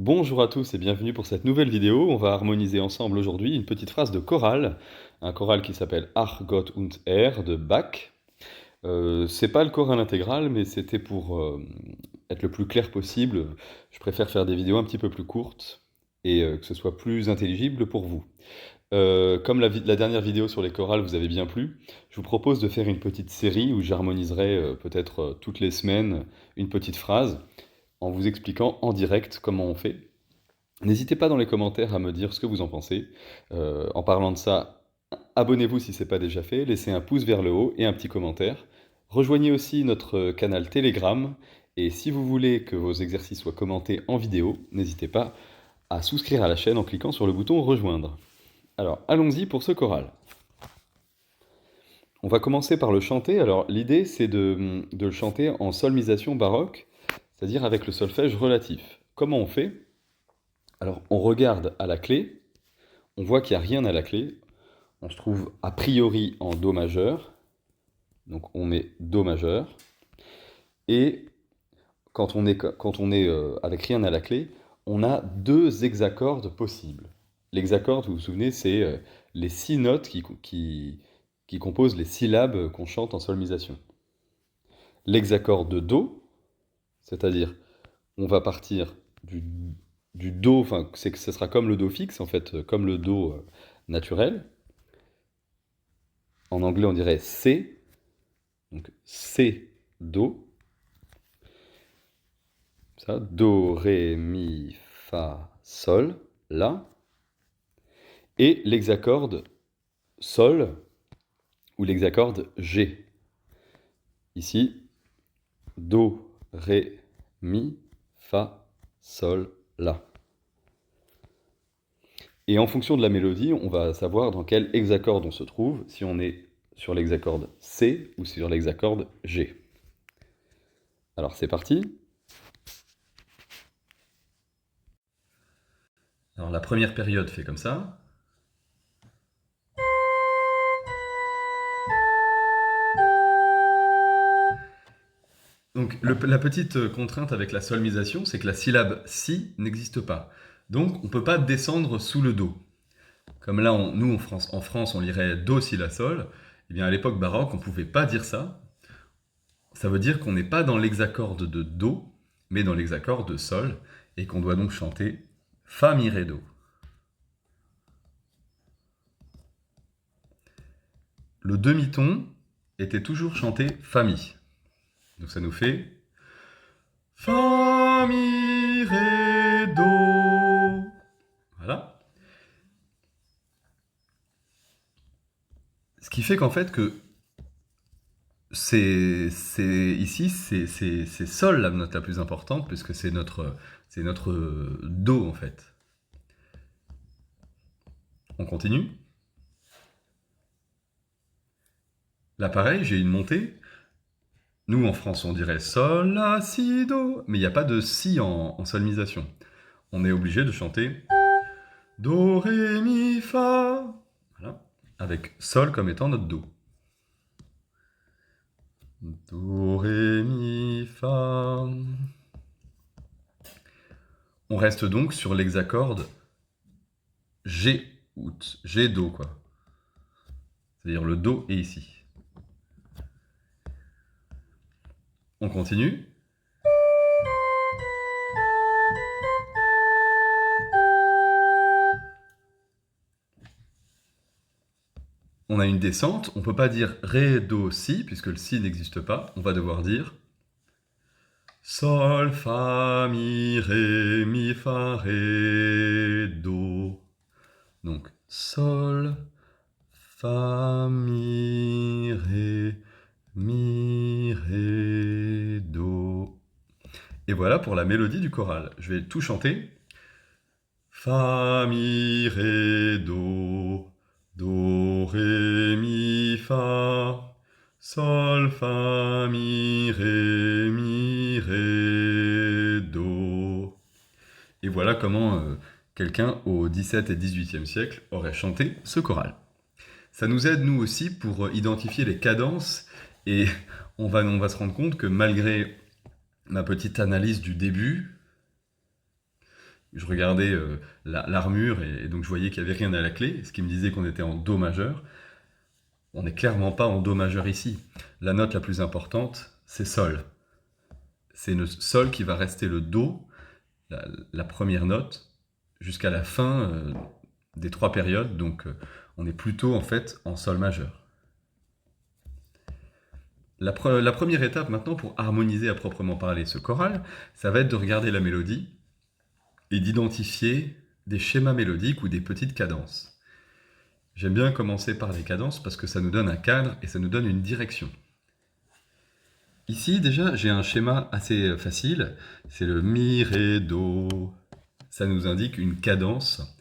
Bonjour à tous et bienvenue pour cette nouvelle vidéo. On va harmoniser ensemble aujourd'hui une petite phrase de chorale, un choral qui s'appelle Ach Gott und Er de Bach. C'est pas le choral intégral, mais c'était pour être le plus clair possible. Je préfère faire des vidéos un petit peu plus courtes et que ce soit plus intelligible pour vous. Comme la dernière vidéo sur les chorales vous avait bien plu, je vous propose de faire une petite série où j'harmoniserai peut-être toutes les semaines une petite phrase en vous expliquant en direct comment on fait. N'hésitez pas dans les commentaires à me dire ce que vous en pensez. En parlant de ça, abonnez-vous si ce n'est pas déjà fait, laissez un pouce vers le haut et un petit commentaire. Rejoignez aussi notre canal Telegram et si vous voulez que vos exercices soient commentés en vidéo, n'hésitez pas à souscrire à la chaîne en cliquant sur le bouton rejoindre. Alors, allons-y pour ce choral. On va commencer par le chanter. Alors, l'idée, c'est de le chanter en solmisation baroque, c'est-à-dire avec le solfège relatif. Comment on fait? Alors, on regarde à la clé, on voit qu'il n'y a rien à la clé. On se trouve a priori en Do majeur. Donc, on met Do majeur. Et quand on est avec rien à la clé, on a deux hexacordes possibles. L'hexacorde, vous vous souvenez, c'est les 6 notes qui composent les syllabes qu'on chante en solmisation. L'hexacorde de Do, c'est-à-dire on va partir du Do, enfin ce sera comme le Do fixe en fait, comme le Do naturel. En anglais on dirait C, donc C, Do. Ça, Do, Ré, Mi, Fa, Sol, La. Et l'hexacorde Sol ou l'hexacorde G. Ici, Do, Ré, Mi, Fa, Sol, La. Et en fonction de la mélodie, on va savoir dans quel hexacorde on se trouve, si on est sur l'hexacorde C ou sur l'hexacorde G. Alors c'est parti. Alors la première période fait comme ça. Donc la petite contrainte avec la solmisation, c'est que la syllabe si n'existe pas. Donc on ne peut pas descendre sous le do. Comme là, nous en France, on lirait do si la sol. Eh bien à l'époque baroque, on ne pouvait pas dire ça. Ça veut dire qu'on n'est pas dans l'hexacorde de do, mais dans l'hexacorde de sol, et qu'on doit donc chanter fa mi ré do. Le demi-ton était toujours chanté fa mi. Donc ça nous fait fa mi ré do. Voilà. Ce qui fait qu'en fait que ici c'est sol la note la plus importante puisque c'est notre do en fait. On continue. Là pareil, j'ai une montée. Nous, en France, on dirait Sol, La, Si, Do. Mais il n'y a pas de Si en solmisation. On est obligé de chanter Do, Ré, Mi, Fa. Voilà. Avec Sol comme étant notre Do. Do, Ré, Mi, Fa. On reste donc sur l'hexacorde G, ou G, Do, quoi. C'est-à-dire le Do est ici. On continue. On a une descente, on ne peut pas dire Ré, Do, Si, puisque le Si n'existe pas. On va devoir dire Sol, Fa, Mi, Ré, Fa, Ré, Do. Donc Sol, Fa, Mi, Ré, Do. Et voilà pour la mélodie du choral. Je vais tout chanter. Fa, Mi, Ré, Do. Do, Ré, Mi, Fa. Sol, Fa, Mi, Ré, Do. Et voilà comment quelqu'un au XVIIe et XVIIIe siècle aurait chanté ce choral. Ça nous aide, nous aussi, pour identifier les cadences, et on va se rendre compte que malgré ma petite analyse du début, je regardais l'armure et donc je voyais qu'il n'y avait rien à la clé, ce qui me disait qu'on était en Do majeur. On n'est clairement pas en Do majeur ici. La note la plus importante, c'est Sol. C'est le Sol qui va rester le Do, la première note, jusqu'à la fin des 3 périodes. Donc on est plutôt en fait en Sol majeur. La première étape maintenant pour harmoniser à proprement parler ce choral, ça va être de regarder la mélodie et d'identifier des schémas mélodiques ou des petites cadences. J'aime bien commencer par les cadences parce que ça nous donne un cadre et ça nous donne une direction. Ici déjà j'ai un schéma assez facile, c'est le Mi, Ré, Do. Ça nous indique une cadence.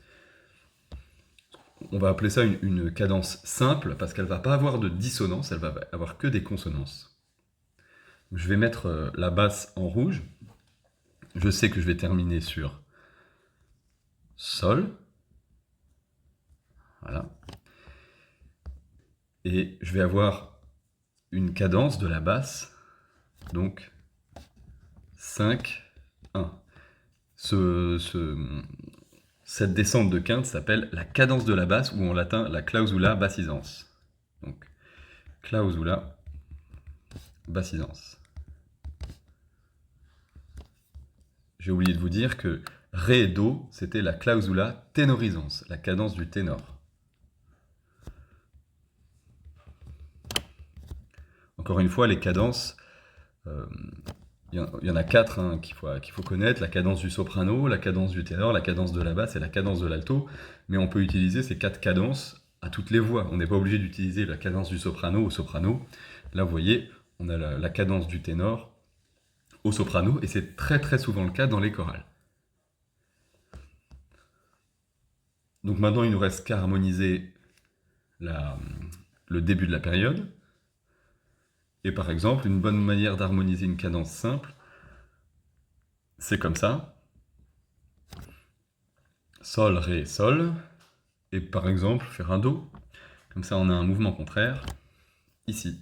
On va appeler ça une cadence simple parce qu'elle ne va pas avoir de dissonance, elle va avoir que des consonances. Je vais mettre la basse en rouge. Je sais que je vais terminer sur Sol. Voilà. Et je vais avoir une cadence de la basse, donc 5, 1. Cette descente de quinte s'appelle la cadence de la basse, ou en latin la clausula bassisans. Donc, clausula bassisans. J'ai oublié de vous dire que Ré et Do, c'était la clausula tenorisans, la cadence du ténor. Encore une fois, les cadences, il y en a 4 hein, qu'il faut connaître, la cadence du soprano, la cadence du ténor, la cadence de la basse et la cadence de l'alto, mais on peut utiliser ces 4 cadences à toutes les voix. On n'est pas obligé d'utiliser la cadence du soprano au soprano. Là, vous voyez, on a la cadence du ténor au soprano, et c'est très très souvent le cas dans les chorales. Donc maintenant, il nous reste qu'à harmoniser le début de la période. Et par exemple, une bonne manière d'harmoniser une cadence simple, c'est comme ça. Sol, Ré, Sol. Et par exemple, faire un Do. Comme ça, on a un mouvement contraire. Ici.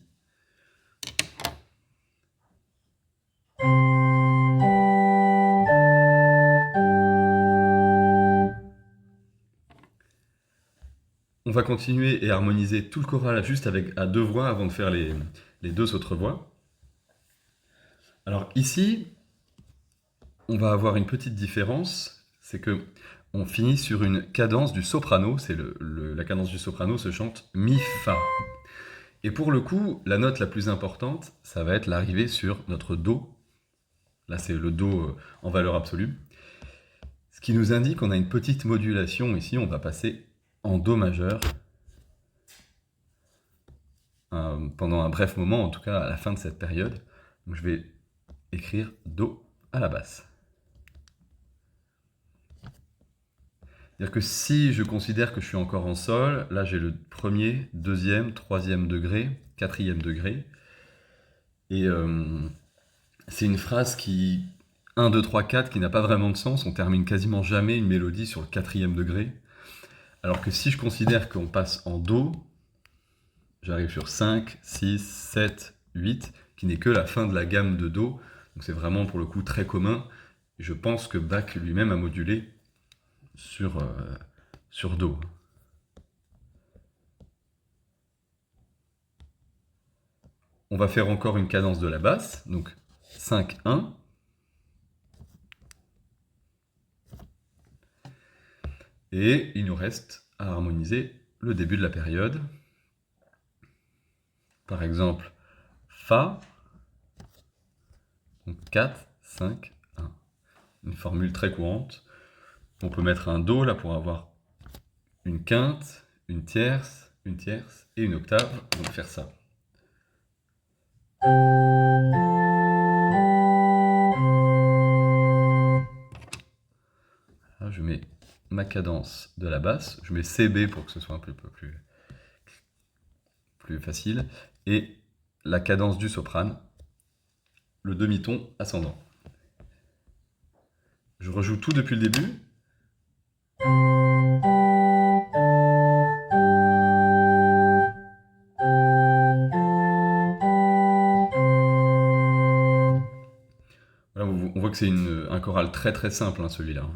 On va continuer et harmoniser tout le choral juste à 2 voix avant de faire les 2 autres voix. Alors ici, on va avoir une petite différence, c'est que on finit sur une cadence du soprano, c'est la cadence du soprano se chante Mi-Fa. Et pour le coup, la note la plus importante, ça va être l'arrivée sur notre Do. Là, c'est le Do en valeur absolue. Ce qui nous indique qu'on a une petite modulation ici, on va passer en Do majeur pendant un bref moment, en tout cas à la fin de cette période. Donc je vais écrire Do à la basse. C'est-à-dire que si je considère que je suis encore en Sol, là j'ai le premier, deuxième, troisième degré, quatrième degré. Et c'est une phrase qui, 1, 2, 3, 4, qui n'a pas vraiment de sens. On termine quasiment jamais une mélodie sur le quatrième degré. Alors que si je considère qu'on passe en Do, j'arrive sur 5, 6, 7, 8, qui n'est que la fin de la gamme de Do. Donc c'est vraiment pour le coup très commun. Je pense que Bach lui-même a modulé sur Do. On va faire encore une cadence de la basse, donc 5, 1. Et il nous reste à harmoniser le début de la période. Par exemple, Fa, donc 4, 5, 1. Une formule très courante. On peut mettre un Do là pour avoir une quinte, une tierce et une octave. On va faire ça. Là, je mets ma cadence de la basse. Je mets CB pour que ce soit un peu plus facile. Et la cadence du soprane, le demi-ton ascendant. Je rejoue tout depuis le début. Voilà, on voit que c'est un choral très très simple, hein, celui-là.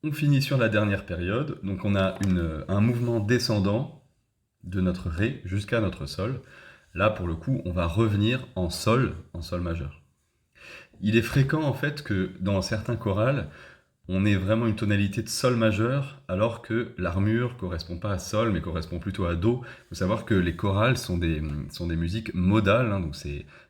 On finit sur la dernière période, donc on a un mouvement descendant de notre Ré jusqu'à notre Sol. Là, pour le coup, on va revenir en Sol majeur. Il est fréquent en fait que dans certains chorals, on ait vraiment une tonalité de Sol majeur, alors que l'armure correspond pas à Sol, mais correspond plutôt à Do. Il faut savoir que les chorales sont des musiques modales, hein, donc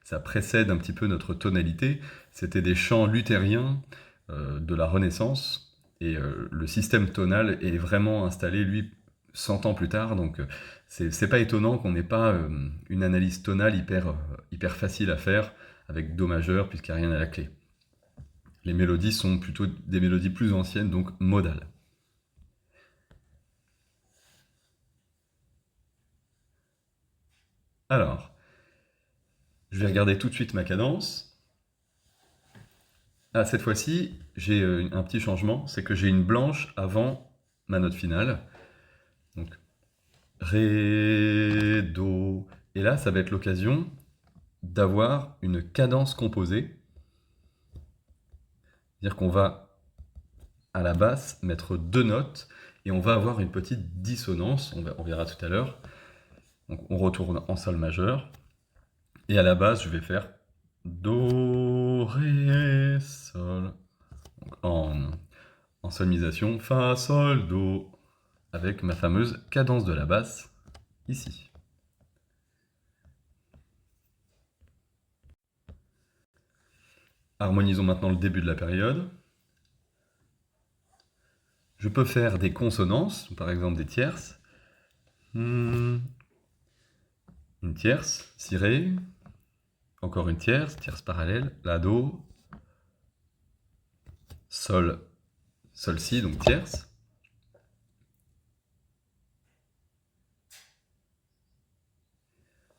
ça précède un petit peu notre tonalité. C'était des chants luthériens de la Renaissance, et le système tonal est vraiment installé, lui, 100 ans plus tard, donc c'est pas étonnant qu'on n'ait pas une analyse tonale hyper facile à faire avec Do majeur, puisqu'il n'y a rien à la clé. Les mélodies sont plutôt des mélodies plus anciennes, donc modales. Alors, je vais regarder tout de suite ma cadence. Ah, cette fois-ci, j'ai un petit changement, c'est que j'ai une blanche avant ma note finale. Donc, Ré, Do. Et là, ça va être l'occasion d'avoir une cadence composée. C'est-à-dire qu'on va, à la basse, mettre 2 notes, et on va avoir une petite dissonance, on verra tout à l'heure. Donc on retourne en Sol majeur, et à la basse, je vais faire Do, Ré, Sol. Donc en solmisation, Fa, Sol, Do, avec ma fameuse cadence de la basse, ici. Harmonisons maintenant le début de la période. Je peux faire des consonances, par exemple des tierces. Une tierce, Si, Ré. Encore une tierce parallèle, La, Do. Sol, Sol, Si, donc tierce.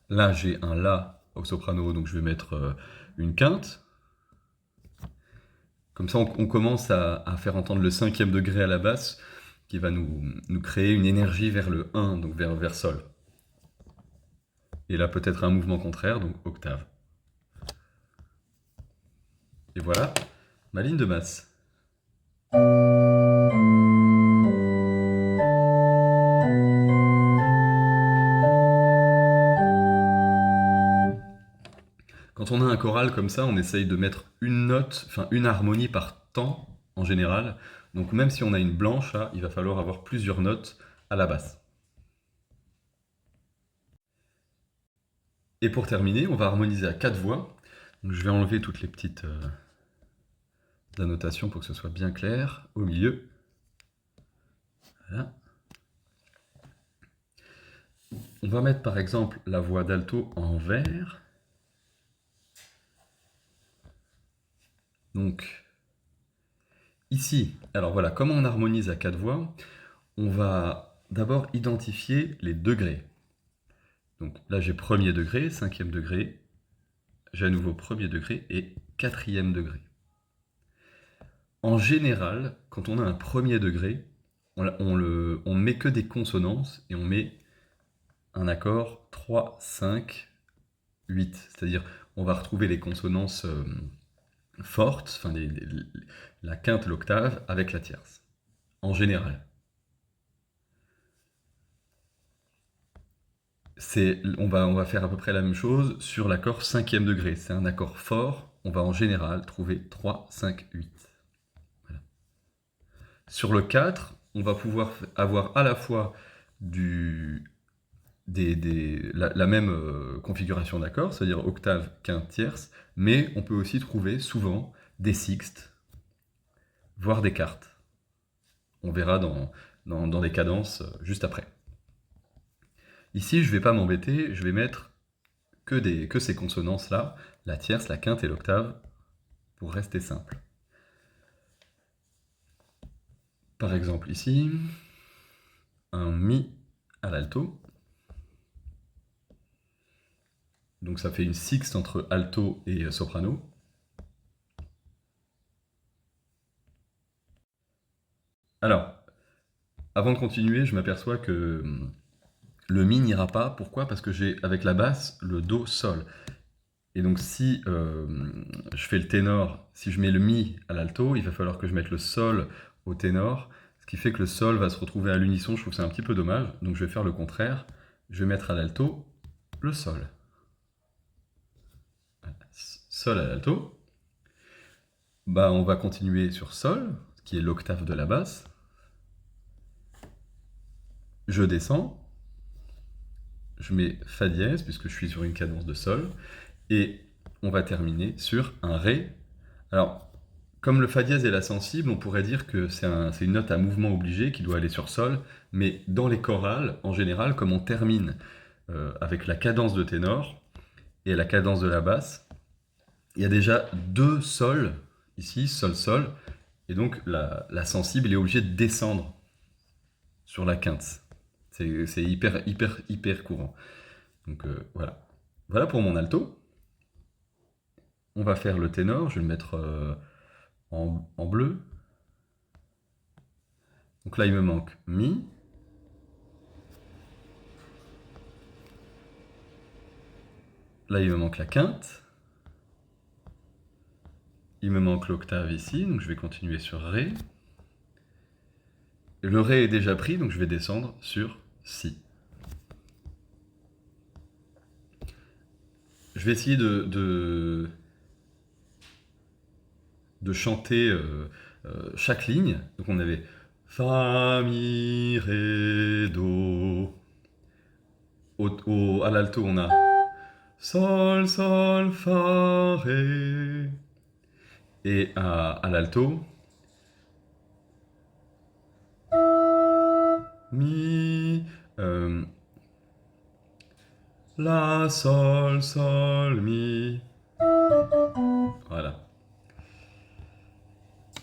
Là, j'ai un La au soprano, donc je vais mettre une quinte. Comme ça, on commence à faire entendre le 5e degré à la basse, qui va nous créer une énergie vers le 1, donc vers Sol. Et là, peut-être un mouvement contraire, donc octave. Et voilà ma ligne de basse. Quand on a un choral comme ça, on essaye de mettre une note, enfin une harmonie par temps, en général. Donc même si on a une blanche, là, il va falloir avoir plusieurs notes à la basse. Et pour terminer, on va harmoniser à 4 voix. Donc je vais enlever toutes les petites annotations pour que ce soit bien clair au milieu. Voilà. On va mettre par exemple la voix d'alto en vert. Donc ici, alors voilà, comment on harmonise à 4 voix? On va d'abord identifier les degrés. Donc là j'ai premier degré, 5e degré, j'ai à nouveau premier degré et 4e degré. En général, quand on a un premier degré, on met que des consonances et on met un accord 3, 5, 8. C'est-à-dire on va retrouver les consonances fortes, enfin la quinte, l'octave, avec la tierce. En général. On va faire à peu près la même chose sur l'accord 5e degré. C'est un accord fort, on va en général trouver 3, 5, 8. Voilà. Sur le 4, on va pouvoir avoir à la fois la même configuration d'accords, c'est-à-dire octave, quinte, tierce, mais on peut aussi trouver souvent des sixtes, voire des quartes. On verra dans des cadences juste après. Ici, je ne vais pas m'embêter, je vais mettre que ces consonances-là, la tierce, la quinte et l'octave, pour rester simple. Par exemple ici, un Mi à l'alto. Donc ça fait une sixte entre alto et soprano. Alors, avant de continuer, je m'aperçois que le Mi n'ira pas. Pourquoi? Parce que j'ai avec la basse le Do, Sol. Et donc si je fais le ténor, si je mets le Mi à l'alto, il va falloir que je mette le Sol au ténor, ce qui fait que le sol va se retrouver à l'unisson. Je trouve que c'est un petit peu dommage, donc je vais faire le contraire. Je vais mettre à l'alto le sol. Voilà. Sol à l'alto. Bah, on va continuer sur sol, qui est l'octave de la basse. Je descends. Je mets fa dièse, puisque je suis sur une cadence de sol. Et on va terminer sur un ré. Alors, comme le fa dièse est la sensible, on pourrait dire que c'est une note à mouvement obligé qui doit aller sur sol, mais dans les chorales, en général, comme on termine avec la cadence de ténor et la cadence de la basse, il y a déjà deux sols, ici, sol-sol, et donc la sensible est obligée de descendre sur la quinte. C'est hyper courant. Donc voilà. Voilà pour mon alto. On va faire le ténor, je vais le mettre en bleu. Donc là, il me manque Mi. Là, il me manque la quinte. Il me manque l'octave ici, donc je vais continuer sur Ré. Le Ré est déjà pris, donc je vais descendre sur Si. Je vais essayer de chanter chaque ligne. Donc on avait Fa, Mi, Ré, Do. À l'alto, on a Sol, Sol, Fa, Ré. Et à l'alto, Mi, La, Sol, Sol, Mi. Voilà.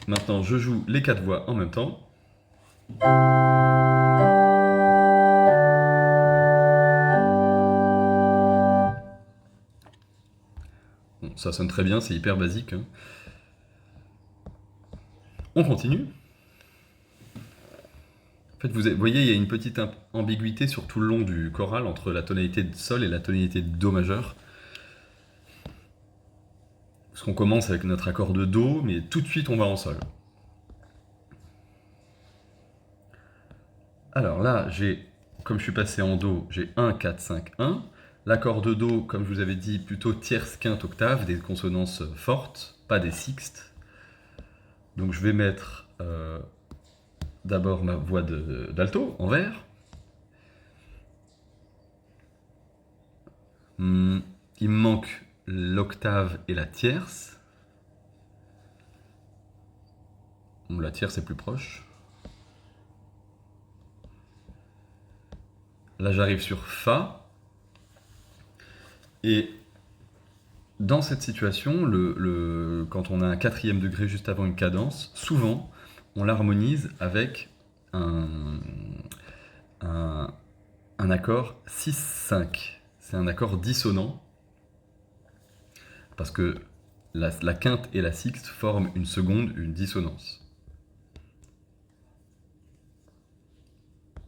Maintenant, je joue les quatre voix en même temps. Bon, ça sonne très bien, c'est hyper basique, hein. On continue. En fait, vous voyez, il y a une petite ambiguïté sur tout le long du choral entre la tonalité de sol et la tonalité de do majeur. Parce qu'on commence avec notre accord de do, mais tout de suite on va en sol. Alors là, comme je suis passé en do, j'ai 1, 4, 5, 1. L'accord de do, comme je vous avais dit, plutôt tierce, quinte, octave, des consonances fortes, pas des sixtes. Donc je vais mettre d'abord ma voix d'alto en vert. Il me manque l'octave et la tierce. La tierce est plus proche. Là, j'arrive sur Fa. Et dans cette situation, quand on a un quatrième degré juste avant une cadence, souvent, on l'harmonise avec un accord 6-5. C'est un accord dissonant, parce que la quinte et la sixte forment une seconde, une dissonance.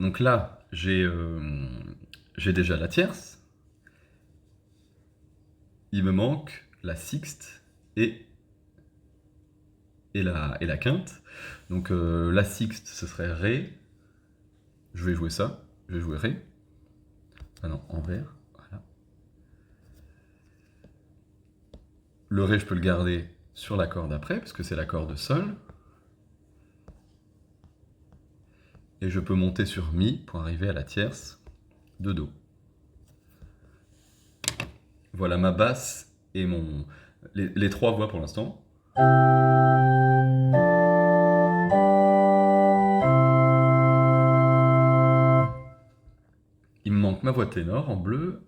Donc là, j'ai déjà la tierce. Il me manque la sixte et la quinte. Donc la sixte, ce serait Ré. Je vais jouer ça. Je vais jouer Ré. Ah non, en vert. Voilà. Le Ré, je peux le garder sur l'accord d'après, parce que c'est l'accord de Sol. Et je peux monter sur Mi pour arriver à la tierce de Do. Voilà ma basse et les trois voix pour l'instant. Il me manque ma voix de ténor en bleu.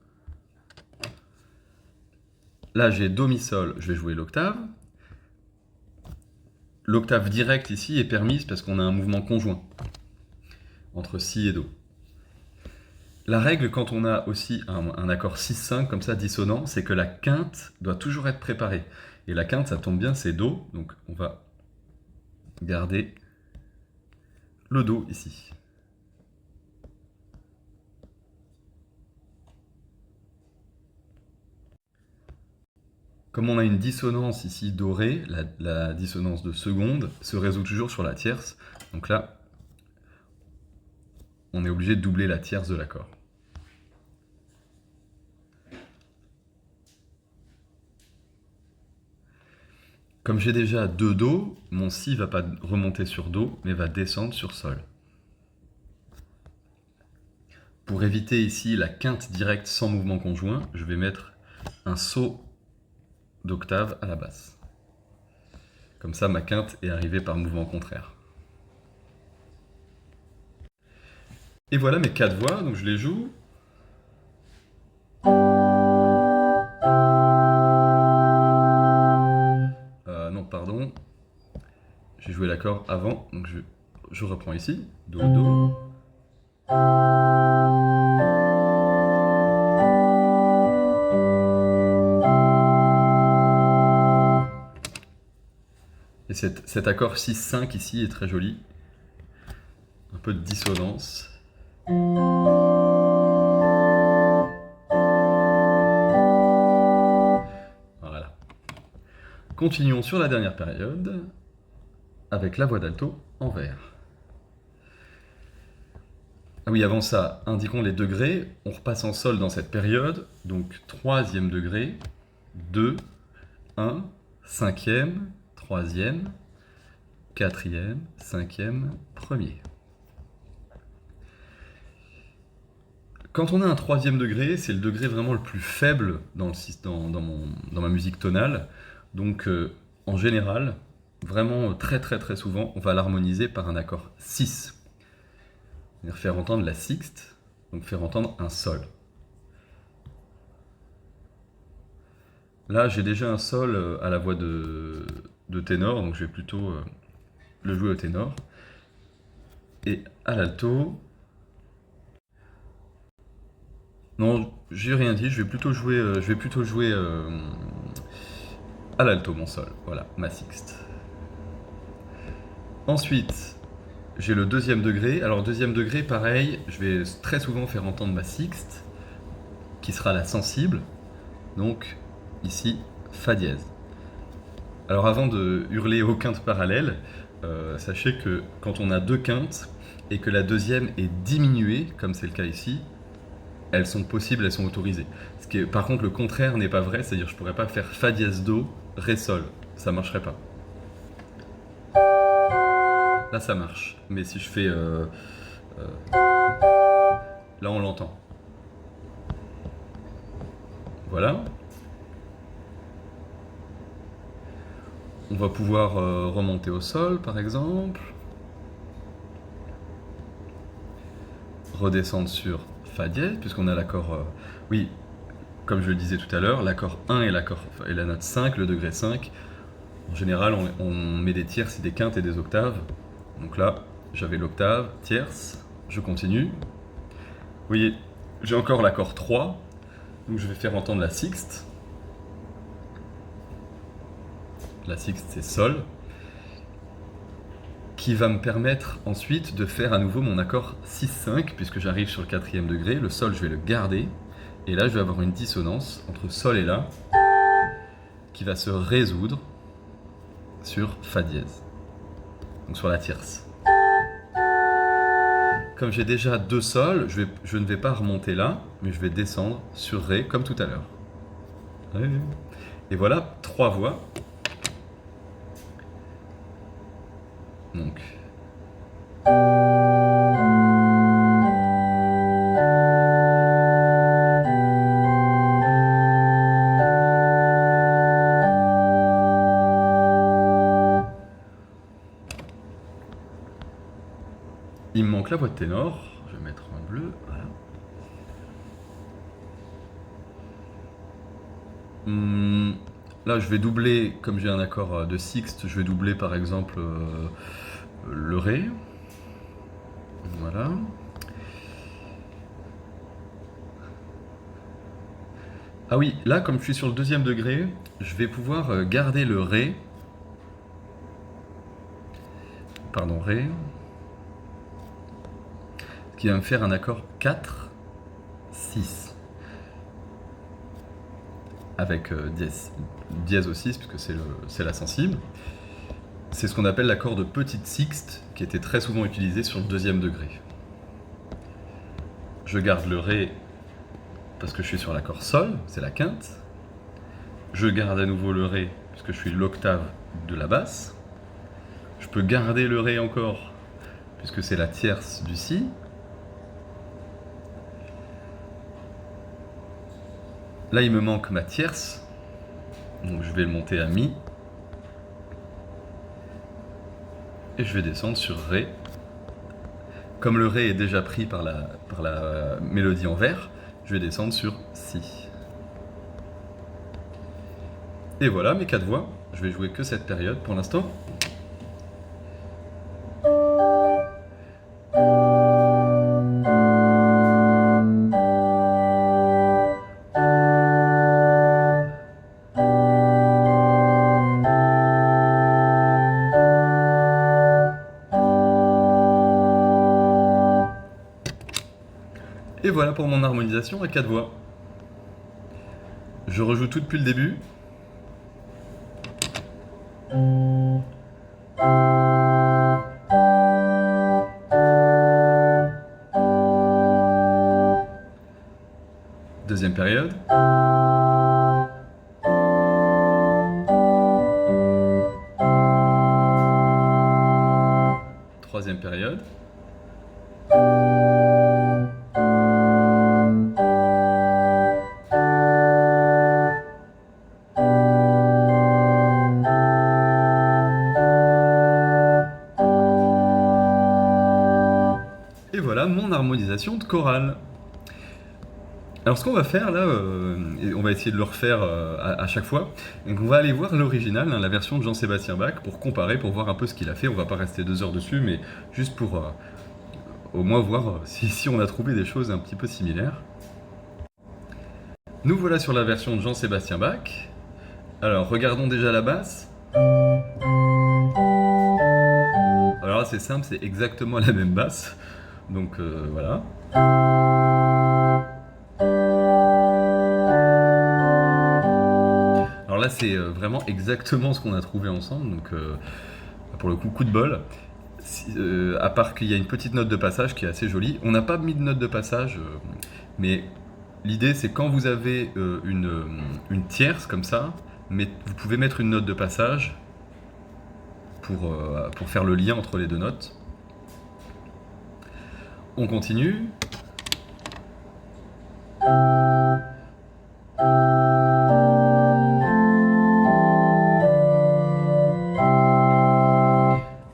Là, j'ai Do, Mi, Sol, je vais jouer l'octave. L'octave directe ici est permise parce qu'on a un mouvement conjoint entre Si et Do. La règle, quand on a aussi un accord 6-5 comme ça, dissonant, c'est que la quinte doit toujours être préparée. Et la quinte, ça tombe bien, c'est Do, donc on va garder le Do ici. Comme on a une dissonance ici dorée, la dissonance de seconde se résout toujours sur la tierce. Donc là, on est obligé de doubler la tierce de l'accord. Comme j'ai déjà deux Do, mon Si ne va pas remonter sur Do, mais va descendre sur Sol. Pour éviter ici la quinte directe sans mouvement conjoint, je vais mettre un saut d'octave à la basse. Comme ça, ma quinte est arrivée par mouvement contraire. Et voilà mes 4 voix, donc je les joue. Non, pardon. J'ai joué l'accord avant, donc je reprends ici. Do, Do. Et cet accord 6-5 ici est très joli. Un peu de dissonance. Voilà. Continuons sur la dernière période avec la voix d'alto en vert. Ah oui, avant ça, indiquons les degrés. On repasse en sol dans cette période. Donc 3e degré, 2, 1, 5e, 3e, 4e, 5e, 1er. Quand on a un 3e degré, c'est le degré vraiment le plus faible dans ma musique tonale. Donc en général, vraiment très souvent, on va l'harmoniser par un accord 6. C'est-à-dire faire entendre la sixte, donc faire entendre un sol. Là, j'ai déjà un sol à la voix de ténor, donc je vais plutôt le jouer au ténor. Et à l'alto... Non, j'ai rien dit, je vais plutôt jouer à l'alto mon sol. Voilà, ma sixte. Ensuite, j'ai le 2e degré. Alors 2e degré, pareil, je vais très souvent faire entendre ma sixte, qui sera la sensible. Donc ici, Fa dièse. Alors avant de hurler aux quintes parallèles, sachez que quand on a 2 quintes et que la deuxième est diminuée, comme c'est le cas ici, elles sont possibles, elles sont autorisées. Par contre, le contraire n'est pas vrai, c'est-à-dire que je ne pourrais pas faire Fa dièse Do, Ré Sol. Ça ne marcherait pas. Là, ça marche. Mais si je fais... là, on l'entend. Voilà. On va pouvoir remonter au sol, par exemple. Redescendre sur Fa dièse, puisqu'on a l'accord... oui, comme je le disais tout à l'heure, l'accord 1 et la note 5, le degré 5. En général, on met des tierces et des quintes et des octaves. Donc là, j'avais l'octave, tierce, je continue. Vous voyez, j'ai encore l'accord 3, donc je vais faire entendre la sixte. La sixte, c'est Sol, qui va me permettre ensuite de faire à nouveau mon accord 6-5, puisque j'arrive sur le 4e degré. Le Sol, je vais le garder, et là, je vais avoir une dissonance entre Sol et La, qui va se résoudre sur Fa dièse, donc sur la tierce. Comme j'ai déjà 2 sols, je ne vais pas remonter là, mais je vais descendre sur Ré comme tout à l'heure. Et voilà 3 voix. Donc. Il me manque la voix de ténor. Je vais mettre en bleu. Voilà. Là, je vais doubler, comme j'ai un accord de sixte, je vais doubler par exemple le Ré. Voilà. Ah oui, là, comme je suis sur le 2e degré, je vais pouvoir garder le Ré. Pardon, Ré. Ce qui va me faire un accord 4, 6. avec dièse aussi, puisque c'est la sensible. C'est ce qu'on appelle l'accord de petite sixte, qui était très souvent utilisé sur le deuxième degré. Je garde le Ré parce que je suis sur l'accord Sol, c'est la quinte. Je garde à nouveau le Ré puisque je suis l'octave de la basse. Je peux garder le Ré encore puisque c'est la tierce du Si. Là, il me manque ma tierce, donc je vais le monter à Mi. Et je vais descendre sur Ré. Comme le Ré est déjà pris par la mélodie en vers, je vais descendre sur Si. Et voilà mes 4 voix. Je vais jouer que cette période pour l'instant. Et voilà pour mon harmonisation à 4 voix. Je rejoue tout depuis le début. Deuxième période. Troisième période. Et voilà mon harmonisation de chorale. Alors ce qu'on va faire là, et on va essayer de le refaire à chaque fois, donc on va aller voir l'original, hein, la version de Jean-Sébastien Bach, pour comparer, pour voir un peu ce qu'il a fait. On va pas rester 2 heures dessus, mais juste pour au moins voir si on a trouvé des choses un petit peu similaires. Nous voilà sur la version de Jean-Sébastien Bach. Alors regardons déjà la basse. Alors là c'est simple, c'est exactement la même basse, donc voilà. Alors là c'est vraiment exactement ce qu'on a trouvé ensemble, donc pour le coup de bol. À part qu'il y a une petite note de passage qui est assez jolie. On n'a pas mis de note de passage, mais l'idée c'est quand vous avez une tierce comme ça, mais vous pouvez mettre une note de passage pour faire le lien entre les deux notes. On continue.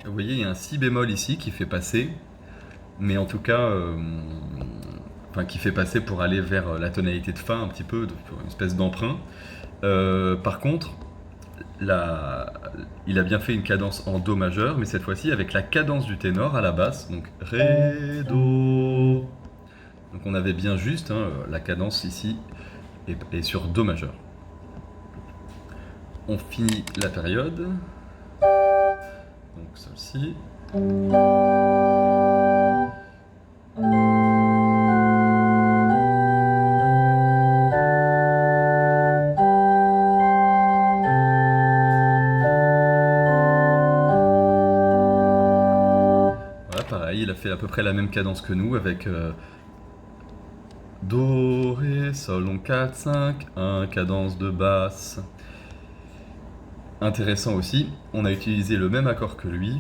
Vous voyez, il y a un Si bémol ici qui fait passer, mais en tout cas, qui fait passer pour aller vers la tonalité de Fa un petit peu, une espèce d'emprunt. Par contre, il a bien fait une cadence en Do majeur, mais cette fois-ci avec la cadence du ténor à la basse, donc Ré, Do. Donc on avait bien juste la cadence ici et sur Do majeur. On finit la période. Donc celle-ci. Pareil, il a fait à peu près la même cadence que nous avec Do, Ré, Sol, donc 4, 5, 1, cadence de basse. Intéressant aussi, on a utilisé le même accord que lui,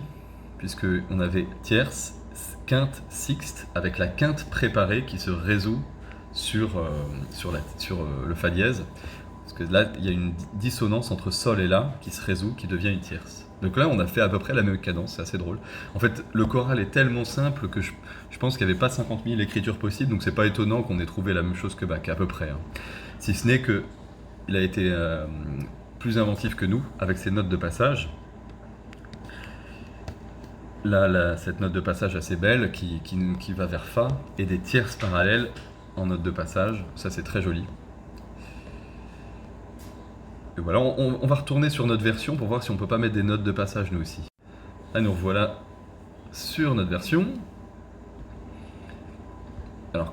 puisque on avait tierce, quinte, sixte, avec la quinte préparée qui se résout sur le Fa dièse. Parce que là, il y a une dissonance entre Sol et La qui se résout, qui devient une tierce. Donc là, on a fait à peu près la même cadence, c'est assez drôle. En fait, le choral est tellement simple que je pense qu'il n'y avait pas 50 000 écritures possibles, donc c'est pas étonnant qu'on ait trouvé la même chose que Bach, à peu près. Si ce n'est qu'il a été plus inventif que nous, avec ses notes de passage. Là, cette note de passage assez belle, qui va vers Fa, et des tierces parallèles en note de passage, ça c'est très joli. Et voilà, on va retourner sur notre version pour voir si on peut pas mettre des notes de passage nous aussi. Là, nous revoilà sur notre version. Alors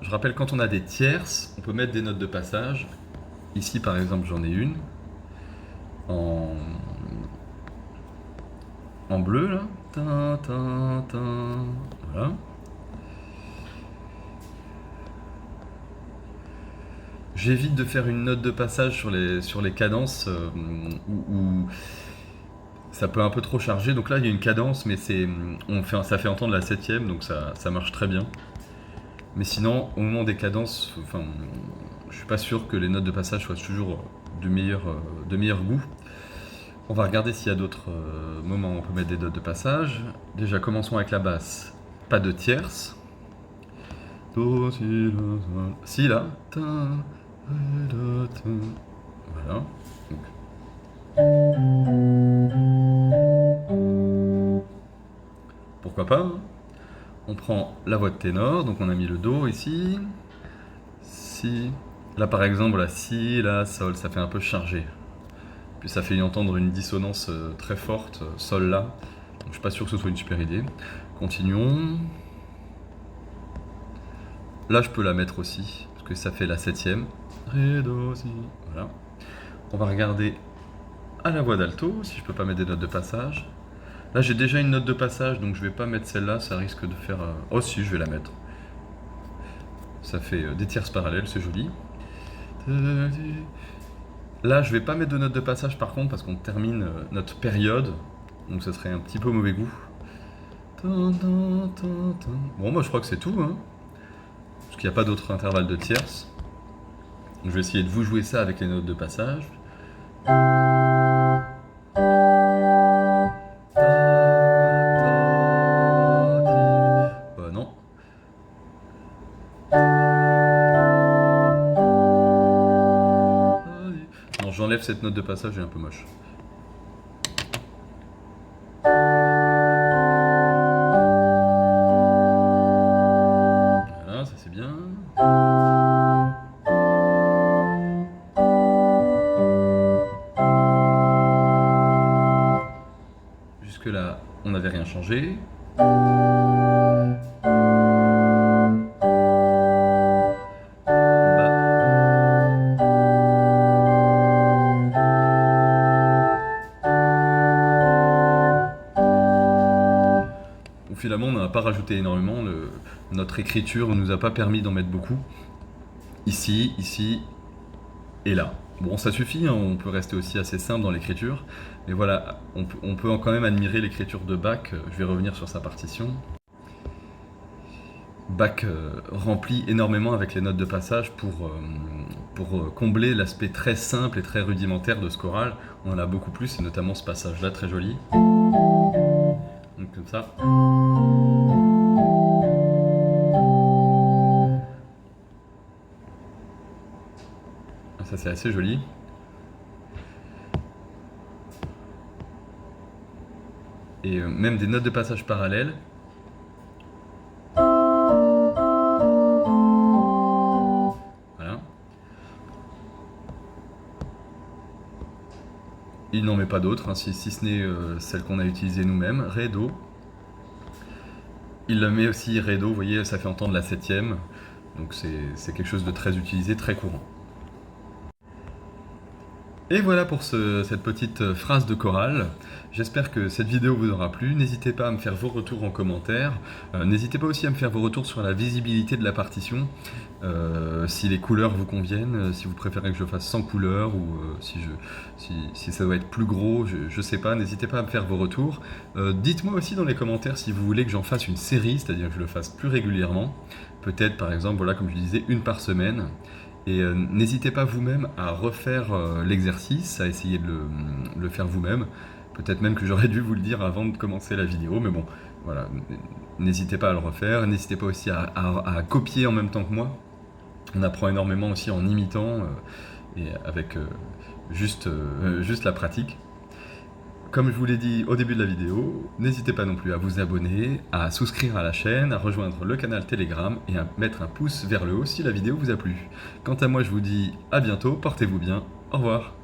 je rappelle, quand on a des tierces, on peut mettre des notes de passage. Ici par exemple j'en ai une en, en bleu là. Tin, tin, tin. Voilà. J'évite de faire une note de passage sur les cadences où ça peut un peu trop charger. Donc là il y a une cadence mais ça fait entendre la septième donc ça marche très bien. Mais sinon au moment des cadences, enfin, je suis pas sûr que les notes de passage soient toujours de meilleur goût. On va regarder s'il y a d'autres moments où on peut mettre des notes de passage. Déjà commençons avec la basse. Pas de tierce. Do, si, la, sol. Si là. Ta, ré, do, ta. Voilà. Donc. Pourquoi pas hein. On prend la voix de ténor, donc on a mis le do ici. Si. Là par exemple, la si, la, sol, ça fait un peu chargé. Puis ça fait entendre une dissonance très forte, sol la. Donc je suis pas sûr que ce soit une super idée. Continuons. Là je peux la mettre aussi, parce que ça fait la septième. Ré, do, si. Voilà. On va regarder à la voix d'alto, si je peux pas mettre des notes de passage. Là j'ai déjà une note de passage, donc je vais pas mettre celle-là, ça risque de faire... Oh si, je vais la mettre. Ça fait des tierces parallèles, c'est joli. Là je vais pas mettre de note de passage par contre, parce qu'on termine notre période, donc ça serait un petit peu mauvais goût. Bon, moi je crois que c'est tout, hein, parce qu'il n'y a pas d'autre intervalle de tierces. Donc, je vais essayer de vous jouer ça avec les notes de passage. Non. Non, j'enlève cette note de passage, elle est un peu moche. Voilà, ça c'est bien. Jusque-là, on n'avait rien changé. Finalement, on n'a pas rajouté énormément. Notre écriture ne nous a pas permis d'en mettre beaucoup. Ici, ici et là. Bon, ça suffit, hein, on peut rester aussi assez simple dans l'écriture. Mais voilà, on peut quand même admirer l'écriture de Bach. Je vais revenir sur sa partition. Bach remplit énormément avec les notes de passage pour combler l'aspect très simple et très rudimentaire de ce choral. On en a beaucoup plus, et notamment ce passage-là, très joli. Donc comme ça. Ça c'est assez joli. Et même des notes de passage parallèles. Voilà. Il n'en met pas d'autres, hein, si ce n'est celle qu'on a utilisée nous-mêmes, Ré, Do. Il la met aussi Ré, Do, vous voyez, ça fait entendre la septième. Donc c'est quelque chose de très utilisé, très courant. Et voilà pour cette petite phrase de chorale. J'espère que cette vidéo vous aura plu. N'hésitez pas à me faire vos retours en commentaire. N'hésitez pas aussi à me faire vos retours sur la visibilité de la partition. Si les couleurs vous conviennent, si vous préférez que je fasse sans couleur ou si ça doit être plus gros, je sais pas. N'hésitez pas à me faire vos retours. Dites-moi aussi dans les commentaires si vous voulez que j'en fasse une série, c'est-à-dire que je le fasse plus régulièrement. Peut-être par exemple, voilà, comme je disais, une par semaine. Et n'hésitez pas vous-même à refaire l'exercice, à essayer de le faire vous-même. Peut-être même que j'aurais dû vous le dire avant de commencer la vidéo, mais bon, voilà. N'hésitez pas à le refaire. N'hésitez pas aussi à copier en même temps que moi. On apprend énormément aussi en imitant et avec juste la pratique. Comme je vous l'ai dit au début de la vidéo, n'hésitez pas non plus à vous abonner, à souscrire à la chaîne, à rejoindre le canal Telegram et à mettre un pouce vers le haut si la vidéo vous a plu. Quant à moi, je vous dis à bientôt, portez-vous bien, au revoir.